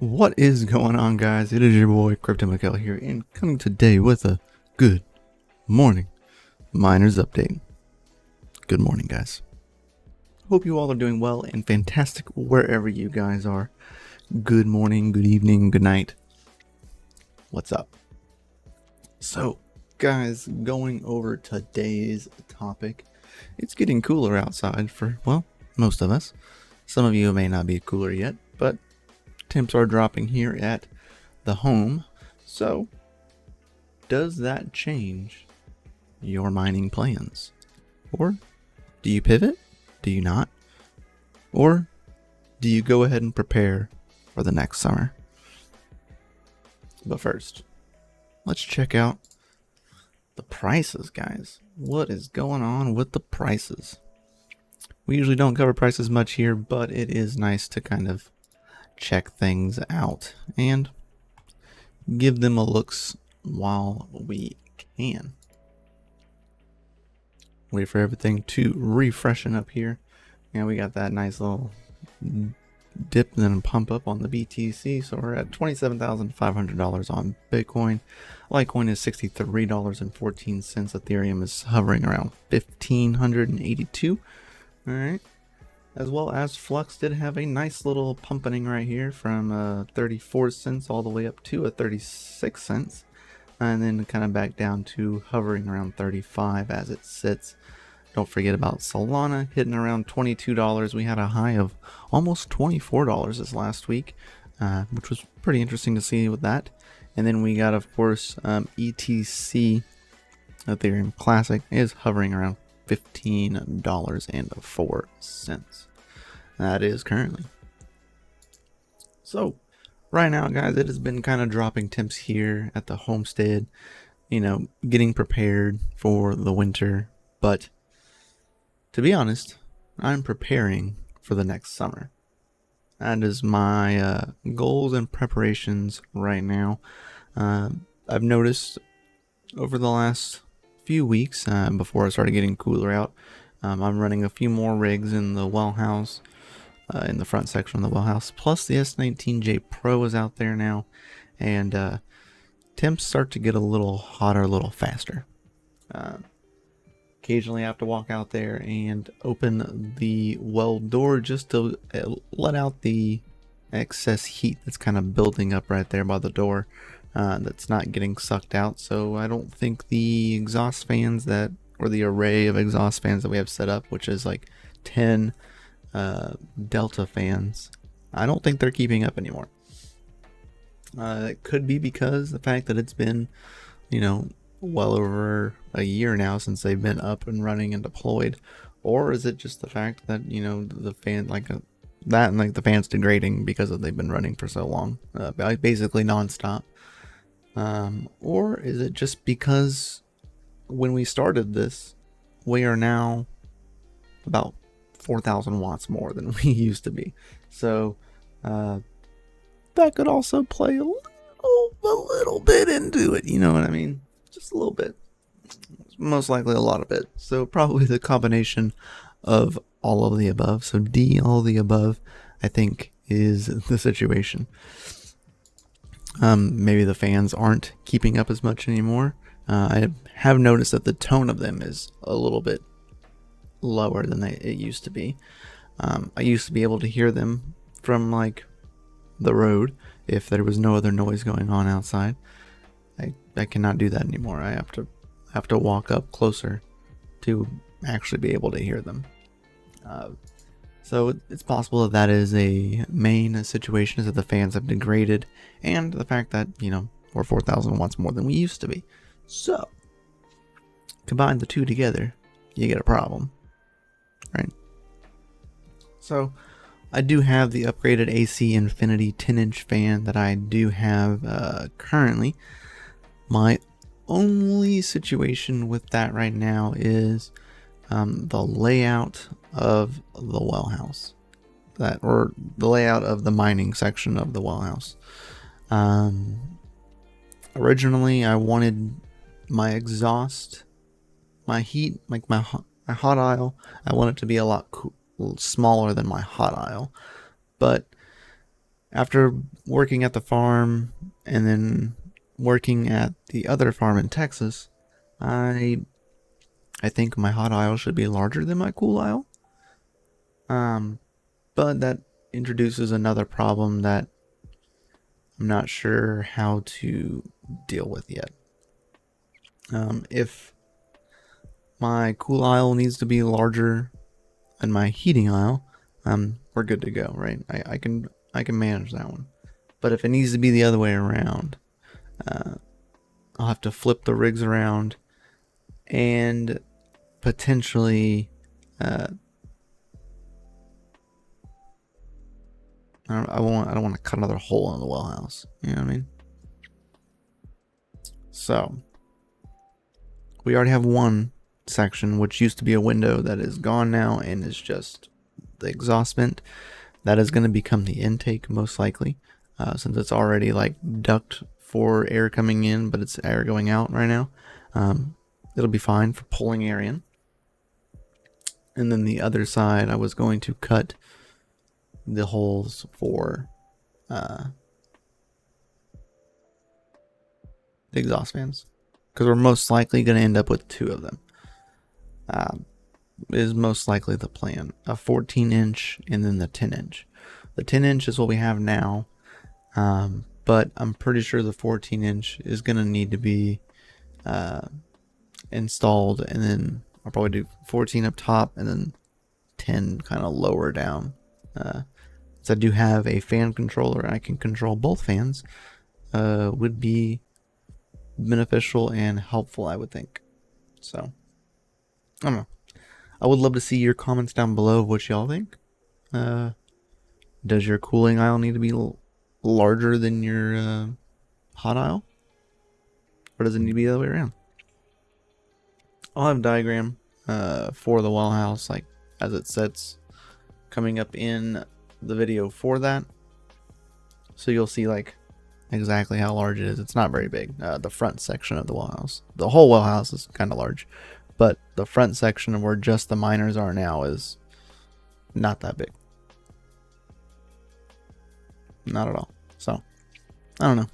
What is going on, guys? It is your boy CryptoMykel here, and coming today with a good morning miners update. Good morning, guys. Hope you all are doing well and fantastic wherever you guys are. Good morning, good evening, good night. What's up? So, guys, going over today's topic. It's getting cooler outside for, well, most of us. Some of you may not be cooler yet, but temps are dropping here at the home. So, does that change your mining plans? Or do you pivot? Do you not? Or do you go ahead and prepare for the next summer? But first, let's check out the prices, guys. What is going on with the prices? We usually don't cover prices much here, but it is nice to kind of check things out and give them a looks while we can. Wait for everything to refreshen up here. And we got that nice little dip and then pump up on the BTC. So we're at $27,500 on Bitcoin. Litecoin is $63.14. Ethereum is hovering around $1,582. All right. As well as Flux did have a nice little pumping right here from 34 cents all the way up to 36 cents. And then kind of back down to hovering around 35 as it sits. Don't forget about Solana hitting around $22. We had a high of almost $24 this last week, which was pretty interesting to see with that. And then we got, of course, ETC, Ethereum Classic, is hovering around $15.04. That is currently. So, right now, guys, it has been kind of dropping temps here at the homestead, you know, getting prepared for the winter. But to be honest, I'm preparing for the next summer. That is my goals and preparations right now. I've noticed over the last few weeks, before I started getting cooler out, I'm running a few more rigs in the well house, in the front section of the well house. Plus the S19J Pro is out there now, and temps start to get a little hotter, a little faster. Occasionally I have to walk out there and open the well door just to let out the excess heat that's kind of building up right there by the door, that's not getting sucked out. So I don't think the exhaust fans or the array of exhaust fans that we have set up, which is like 10 Delta fans, I don't think they're keeping up anymore. It could be because the fact that it's been, you know, well over a year now since they've been up and running and deployed, or is it just the fact that, you know, the fan that and the fans degrading because they've been running for so long, basically nonstop, or is it just because when we started this, we are now about 4,000 watts more than we used to be? So that could also play a little bit into it, you know what I mean? Just a little bit. Most likely a lot of it. So probably the combination of all of the above. So D, all of the above, I think, is the situation. Maybe the fans aren't keeping up as much anymore. I have noticed that the tone of them is a little bit lower than it used to be. I used to be able to hear them from like the road if there was no other noise going on outside. I cannot do that anymore. I have to walk up closer to actually be able to hear them. So it's possible that is a main situation, is that the fans have degraded, and the fact that, you know, we're 4,000 watts more than we used to be. So combine the two together, you get a problem, right? So I do have the upgraded AC Infinity 10-inch fan that I do have currently. My only situation with that right now is the layout of the well house, or the layout of the mining section of the well house. Originally, I wanted my exhaust, my heat, like my hot aisle, I want it to be a lot smaller than my hot aisle, but After working at the farm and then working at the other farm in Texas, I think my hot aisle should be larger than my cool aisle. But that introduces another problem that I'm not sure how to deal with yet. If my cool aisle needs to be larger than my heating aisle, we're good to go, right? I can manage that one. But if it needs to be the other way around, I'll have to flip the rigs around and potentially I don't want to cut another hole in the well house. You know what I mean? So we already have one section which used to be a window that is gone now and is just the exhaust vent. That is going to become the intake most likely, since it's already like duct for air coming in, but it's air going out right now. It'll be fine for pulling air in. And then the other side, I was going to cut the holes for the exhaust fans, because we're most likely going to end up with two of them. Is most likely the plan. A 14-inch and then the 10-inch. The 10-inch is what we have now, but I'm pretty sure the 14-inch is going to need to be installed, and then I'll probably do 14 up top and then 10 kind of lower down. So I do have a fan controller, and I can control both fans. Would be beneficial and helpful, I would think. So I don't know. I would love to see your comments down below of what y'all think. Does your cooling aisle need to be larger than your hot aisle? Or does it need to be the other way around? I'll have a diagram for the well house, like as it sits, coming up in the video for that. So you'll see like exactly how large it is. It's not very big. The front section of the well house. The whole well house is kind of large, but the front section of where just the miners are now is not that big. Not at all. So, I don't know.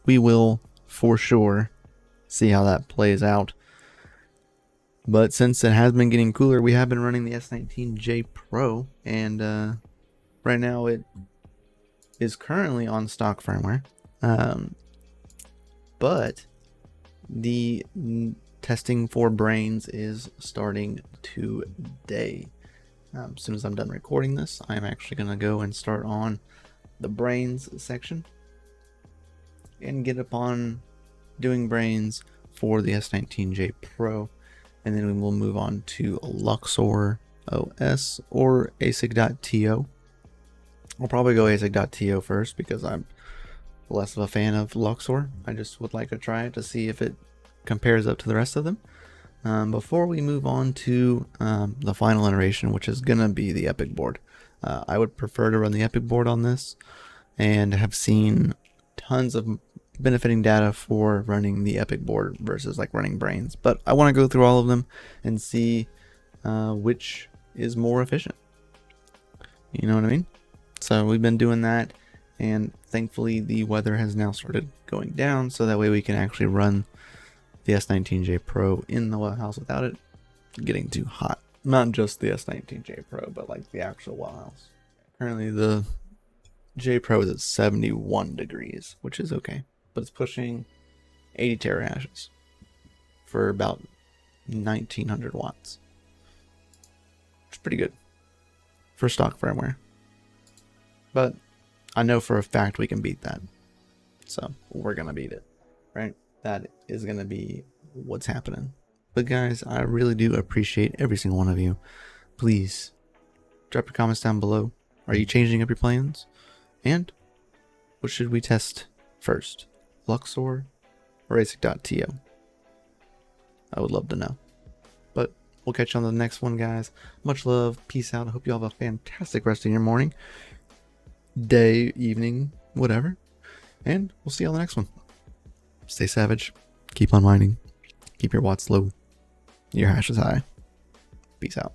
We will, for sure, see how that plays out. But since it has been getting cooler, we have been running the S19J Pro. And right now it is currently on stock firmware. But the testing for brains is starting today. As soon as I'm done recording this, I'm actually going to go and start on the brains section and get upon doing brains for the S19J Pro, and then we will move on to Luxor OS or ASIC.to. I'll probably go ASIC.to first because I'm less of a fan of Luxor. I just would like to try it to see if it compares up to the rest of them before we move on to the final iteration, which is gonna be the Epic board. I would prefer to run the Epic board on this, and have seen tons of benefiting data for running the Epic board versus like running brains, but I want to go through all of them and see which is more efficient. You know what I mean? So we've been doing that, and thankfully the weather has now started going down, so that way we can actually run the S19J Pro in the well house without it getting too hot. Not just the S19J Pro, but like the actual well house. Currently the J Pro is at 71 degrees, which is okay, but it's pushing 80 terahashes for about 1900 watts. It's pretty good for stock firmware. But I know for a fact we can beat that. So we're going to beat it, right? That is going to be what's happening. But guys, I really do appreciate every single one of you. Please drop your comments down below. Are you changing up your plans? And what should we test first? Luxor or ASIC.to? I would love to know. But we'll catch you on the next one, guys. Much love. Peace out. I hope you all have a fantastic rest of your morning, day, evening, whatever. And we'll see you on the next one. Stay savage. Keep on mining. Keep your watts low. Your hash is high. Peace out.